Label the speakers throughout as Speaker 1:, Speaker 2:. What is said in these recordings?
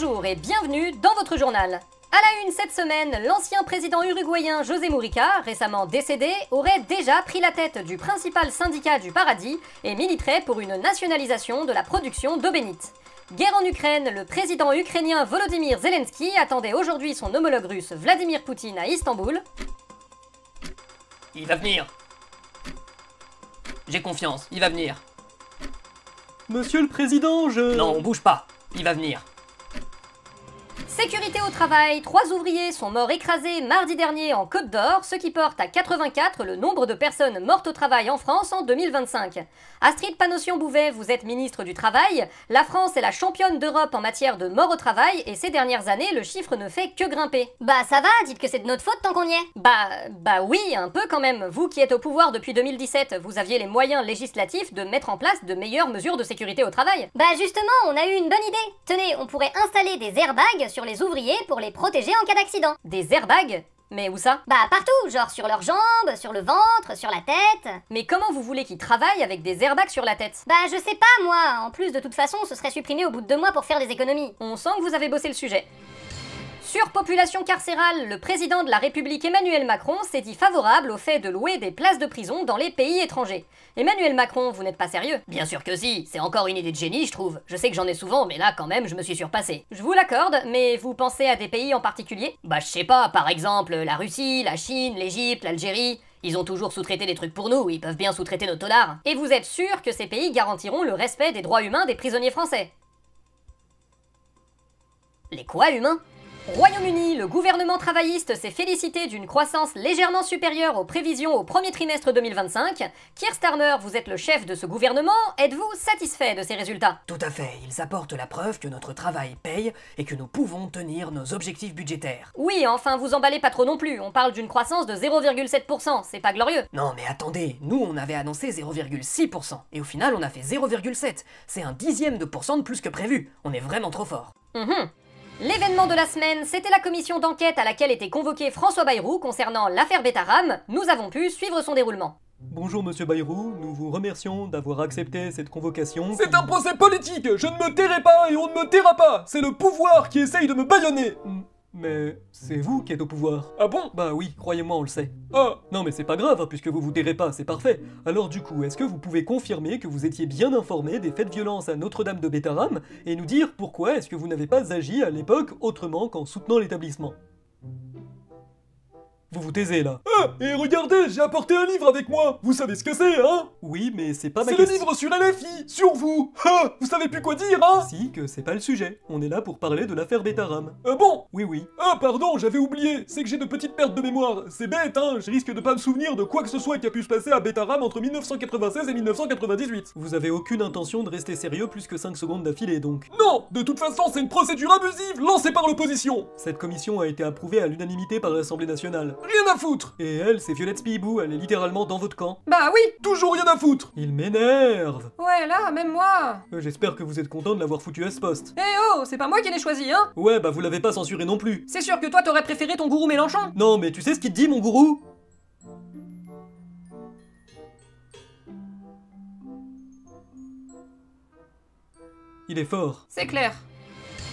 Speaker 1: Bonjour et bienvenue dans votre journal. À la une cette semaine, l'ancien président uruguayen José Mujica, récemment décédé, aurait déjà pris la tête du principal syndicat du paradis et militerait pour une nationalisation de la production d'eau bénite. Guerre en Ukraine, le président ukrainien Volodymyr Zelensky attendait aujourd'hui son homologue russe Vladimir Poutine à Istanbul.
Speaker 2: Il va venir. J'ai confiance, il va venir.
Speaker 3: Monsieur le Président,
Speaker 2: Non, on bouge pas, il va venir.
Speaker 1: Sécurité au travail, 3 ouvriers sont morts écrasés mardi dernier en Côte d'Or, ce qui porte à 84 le nombre de personnes mortes au travail en France en 2025. Astrid Panossion-Bouvet, vous êtes ministre du Travail. La France est la championne d'Europe en matière de mort au travail et ces dernières années, le chiffre ne fait que grimper.
Speaker 4: Bah ça va, dites que c'est de notre faute tant qu'on y est.
Speaker 1: Bah oui, un peu quand même. Vous qui êtes au pouvoir depuis 2017, vous aviez les moyens législatifs de mettre en place de meilleures mesures de sécurité au travail.
Speaker 4: Bah justement, on a eu une bonne idée. Tenez, on pourrait installer des airbags sur les ouvriers pour les protéger en cas d'accident.
Speaker 1: Des airbags? Mais où ça?
Speaker 4: Bah partout, genre sur leurs jambes, sur le ventre, sur la tête.
Speaker 1: Mais comment vous voulez qu'ils travaillent avec des airbags sur la tête?
Speaker 4: Bah je sais pas moi, en plus de toute façon ce serait supprimé au bout de 2 mois pour faire des économies.
Speaker 1: On sent que vous avez bossé le sujet. Surpopulation carcérale, le président de la République Emmanuel Macron s'est dit favorable au fait de louer des places de prison dans les pays étrangers. Emmanuel Macron, vous n'êtes pas sérieux?
Speaker 2: Bien sûr que si, c'est encore une idée de génie, je trouve. Je sais que j'en ai souvent, mais là, quand même, je me suis surpassé.
Speaker 1: Je vous l'accorde, mais vous pensez à des pays en particulier?
Speaker 2: Bah, je sais pas, par exemple, la Russie, la Chine, l'Égypte, l'Algérie. Ils ont toujours sous-traité des trucs pour nous, ils peuvent bien sous-traiter nos tolards.
Speaker 1: Et vous êtes sûr que ces pays garantiront le respect des droits humains des prisonniers français?
Speaker 2: Les quoi, humains?
Speaker 1: Royaume-Uni, le gouvernement travailliste s'est félicité d'une croissance légèrement supérieure aux prévisions au premier trimestre 2025. Keir Starmer, vous êtes le chef de ce gouvernement, êtes-vous satisfait de ces résultats?
Speaker 5: Tout à fait, ils apportent la preuve que notre travail paye et que nous pouvons tenir nos objectifs budgétaires.
Speaker 1: Oui, enfin vous emballez pas trop non plus, on parle d'une croissance de 0,7%, c'est pas glorieux.
Speaker 5: Non mais attendez, nous on avait annoncé 0,6% et au final on a fait 0,7%. C'est un dixième de pourcent de plus que prévu, on est vraiment trop fort.
Speaker 1: L'événement de la semaine, c'était la commission d'enquête à laquelle était convoqué François Bayrou concernant l'affaire Betterham. Nous avons pu suivre son déroulement.
Speaker 3: Bonjour Monsieur Bayrou, nous vous remercions d'avoir accepté cette convocation.
Speaker 6: C'est un procès politique, je ne me tairai pas et on ne me taira pas. C'est le pouvoir qui essaye de me bâillonner.
Speaker 3: Mais c'est vous qui êtes au pouvoir.
Speaker 6: Ah bon?
Speaker 3: Bah oui, croyez-moi, on le sait.
Speaker 6: Ah.
Speaker 3: Non mais c'est pas grave, hein, puisque vous vous tairez pas, c'est parfait. Alors du coup, est-ce que vous pouvez confirmer que vous étiez bien informé des faits de violence à Notre-Dame de Betterham et nous dire pourquoi est-ce que vous n'avez pas agi à l'époque autrement qu'en soutenant l'établissement? Vous vous taisez là.
Speaker 6: Ah, et regardez, j'ai apporté un livre avec moi. Vous savez ce que c'est, hein?
Speaker 3: Oui, mais c'est pas ma
Speaker 6: C'est le
Speaker 3: question.
Speaker 6: livre sur LFI, sur vous. Ah, vous savez plus quoi dire, hein?
Speaker 3: Si, que c'est pas le sujet. On est là pour parler de l'affaire Betterham.
Speaker 6: Bon?
Speaker 3: Oui, oui.
Speaker 6: Ah, pardon, j'avais oublié. C'est que j'ai de petites pertes de mémoire. C'est bête, hein? Je risque de pas me souvenir de quoi que ce soit qui a pu se passer à Betterham entre 1996 et 1998.
Speaker 3: Vous avez aucune intention de rester sérieux plus que 5 secondes d'affilée, donc.
Speaker 6: Non! De toute façon, c'est une procédure abusive lancée par l'opposition.
Speaker 3: Cette commission a été approuvée à l'unanimité par l'Assemblée nationale.
Speaker 6: Rien à foutre.
Speaker 3: Et elle, c'est Violette Spibou, elle est littéralement dans votre camp.
Speaker 1: Bah oui.
Speaker 6: Toujours rien à foutre.
Speaker 3: Il m'énerve.
Speaker 1: Ouais, là, même moi.
Speaker 3: J'espère que vous êtes content de l'avoir foutu à ce poste.
Speaker 1: Eh oh, c'est pas moi qui l'ai choisi, hein?
Speaker 3: Ouais, bah vous l'avez pas censuré non plus.
Speaker 1: C'est sûr que toi t'aurais préféré ton gourou Mélenchon?
Speaker 3: Non, mais tu sais ce qu'il te dit, mon gourou? Il est fort.
Speaker 1: C'est clair.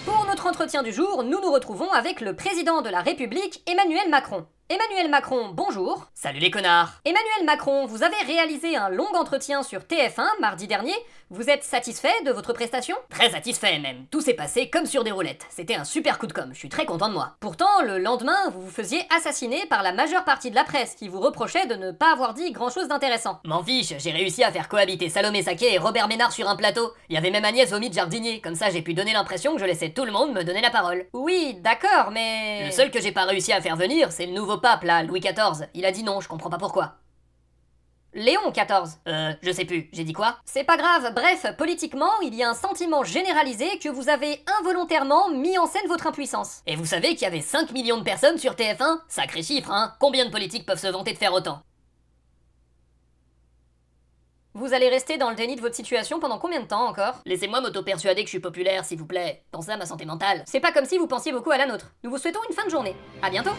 Speaker 1: Pour notre entretien du jour, nous nous retrouvons avec le président de la République, Emmanuel Macron. Emmanuel Macron, bonjour.
Speaker 2: Salut les connards.
Speaker 1: Emmanuel Macron, vous avez réalisé un long entretien sur TF1 mardi dernier. Vous êtes satisfait de votre prestation?
Speaker 2: Très satisfait même, tout s'est passé comme sur des roulettes. C'était un super coup de com', je suis très content de moi.
Speaker 1: Pourtant, le lendemain, vous vous faisiez assassiner par la majeure partie de la presse qui vous reprochait de ne pas avoir dit grand-chose d'intéressant.
Speaker 2: M'en fiche, j'ai réussi à faire cohabiter Salomé Saké et Robert Ménard sur un plateau. Il y avait même Agnès Vomi de Jardinier, comme ça j'ai pu donner l'impression que je laissais tout le monde me donner la parole.
Speaker 1: Oui, d'accord, mais...
Speaker 2: Le seul que j'ai pas réussi à faire venir, c'est le nouveau pape là, Louis XIV. Il a dit non, je comprends pas pourquoi.
Speaker 1: Léon XIV.
Speaker 2: Je sais plus, j'ai dit quoi?
Speaker 1: C'est pas grave, bref, politiquement, il y a un sentiment généralisé que vous avez involontairement mis en scène votre impuissance.
Speaker 2: Et vous savez qu'il y avait 5 millions de personnes sur TF1? Sacré chiffre, hein? Combien de politiques peuvent se vanter de faire autant?
Speaker 1: Vous allez rester dans le déni de votre situation pendant combien de temps encore?
Speaker 2: Laissez-moi m'auto-persuader que je suis populaire, s'il vous plaît. Pensez à ma santé mentale.
Speaker 1: C'est pas comme si vous pensiez beaucoup à la nôtre. Nous vous souhaitons une fin de journée. À bientôt!